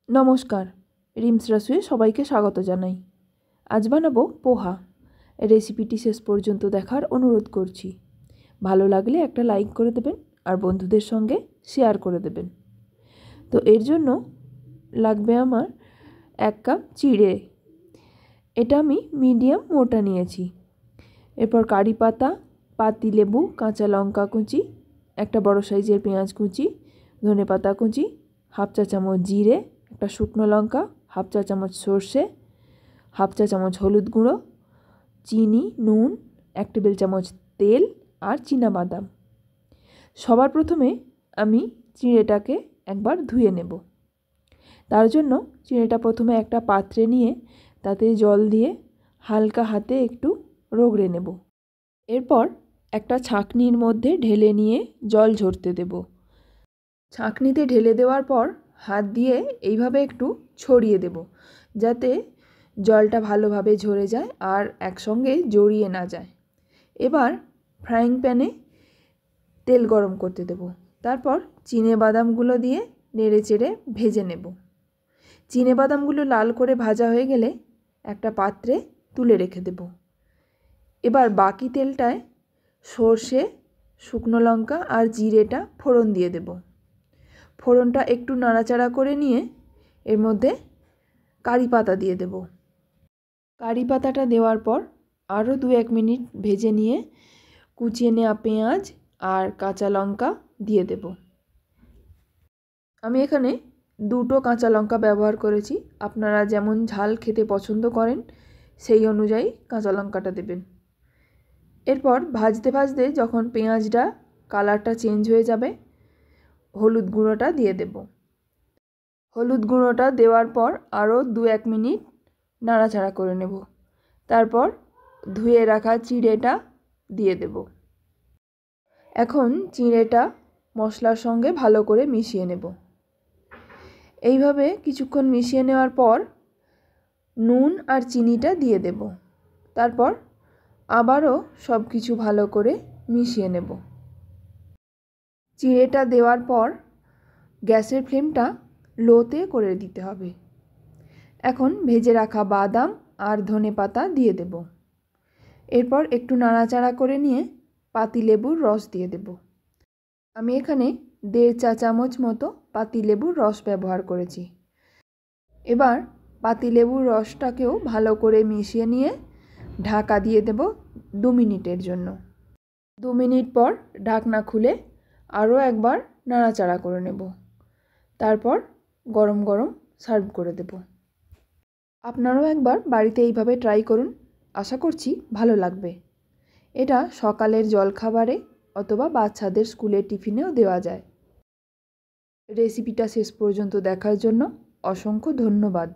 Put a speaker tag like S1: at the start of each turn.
S1: নমস্কার, রিমস রাসুয়ে সবাইকে স্বাগত জানাই। আজ বানাবো পোহা। রেসিপিটি শেষ পর্যন্ত দেখার অনুরোধ করছি। ভালো লাগলে একটা লাইক করে দেবেন আর বন্ধুদের সঙ্গে শেয়ার করে দেবেন। তো এর জন্য লাগবে আমার 1 কাপ চিড়ে। এটা আমি মিডিয়াম মোটা নিয়েছি। এরপর কারি পাতা, পাতিলেবু, কাঁচা লঙ্কা কুচি, একটা বড় সাইজের পেঁয়াজ কুচি, ধনেপাতা কুচি, হাফ চা চামচ জিরে, একটা শুকনো লঙ্কা, হাফ চা চামচ সর্ষে, হাফ চা চামচ হলুদ গুঁড়ো, চিনি, নুন, 1 টেবিল চামচ তেল আর বাদাম। সবার প্রথমে আমি চিড়েটাকে একবার ধুয়ে নেব। তার জন্য চিড়েটা প্রথমে একটা পাত্রে নিয়ে তাতে জল দিয়ে হালকা হাতে একটু রগড়ে নেব। এরপর একটা ছাঁকনির মধ্যে ঢেলে নিয়ে জল ঝরতে দেব। ছাঁকনিতে ঢেলে দেওয়ার পর হাত দিয়ে এইভাবে একটু ছড়িয়ে দেব, যাতে জলটা ভালোভাবে ঝরে যায় আর একসঙ্গে জড়িয়ে না যায়। এবার ফ্রাইং প্যানে তেল গরম করতে দেব। তারপর বাদামগুলো দিয়ে নেড়ে চেড়ে ভেজে নেব। বাদামগুলো লাল করে ভাজা হয়ে গেলে একটা পাত্রে তুলে রেখে দেব। এবার বাকি তেলটায় সর্ষে, শুকনো লঙ্কা আর জিরেটা ফোড়ন দিয়ে দেব। ফোড়নটা একটু নাড়াচাড়া করে নিয়ে এর মধ্যে কারি পাতা দিয়ে দেব। কারি পাতাটা দেওয়ার পর আরও 2-1 মিনিট ভেজে নিয়ে কুচিয়ে নেওয়া পেঁয়াজ আর কাঁচা লঙ্কা দিয়ে দেব। আমি এখানে 2টো কাঁচা লঙ্কা ব্যবহার করেছি। আপনারা যেমন ঝাল খেতে পছন্দ করেন সেই অনুযায়ী কাঁচা লঙ্কাটা দেবেন। এরপর ভাজতে ভাজতে যখন পেঁয়াজটা কালারটা চেঞ্জ হয়ে যাবে, হলুদ গুঁড়োটা দিয়ে দেব। হলুদ গুঁড়োটা দেওয়ার পর আরও 2-1 মিনিট নাড়াচাড়া করে নেব। তারপর ধুয়ে রাখা চিড়েটা দিয়ে দেব। এখন চিড়েটা মশলার সঙ্গে ভালো করে মিশিয়ে নেব। এইভাবে কিছুক্ষণ মিশিয়ে নেওয়ার পর নুন আর চিনিটা দিয়ে দেব। তারপর আবারও সব কিছু ভালো করে মিশিয়ে নেব। চিড়েটা দেওয়ার পর গ্যাসের ফ্লেমটা লোতে করে দিতে হবে। এখন ভেজে রাখা বাদাম আর ধনেপাতা দিয়ে দেব। এরপর একটু নাড়াচাড়া করে নিয়ে পাতিলেবুর রস দিয়ে দেব। আমি এখানে 1.5 চা চামচ মতো পাতিলেবুর রস ব্যবহার করেছি। এবার পাতিলেবুর রসটাকেও ভালো করে মিশিয়ে নিয়ে ঢাকা দিয়ে দেব 2 মিনিটের জন্য। 2 মিনিট পর ঢাকনা খুলে আরও একবার নাড়াচাড়া করে নেব। তারপর গরম গরম সার্ভ করে দেব। আপনারাও একবার বাড়িতে এইভাবে ট্রাই করুন, আশা করছি ভালো লাগবে। এটা সকালের জলখাবারে অথবা বাচ্চাদের স্কুলের টিফিনেও দেওয়া যায়। রেসিপিটা শেষ পর্যন্ত দেখার জন্য অসংখ্য ধন্যবাদ।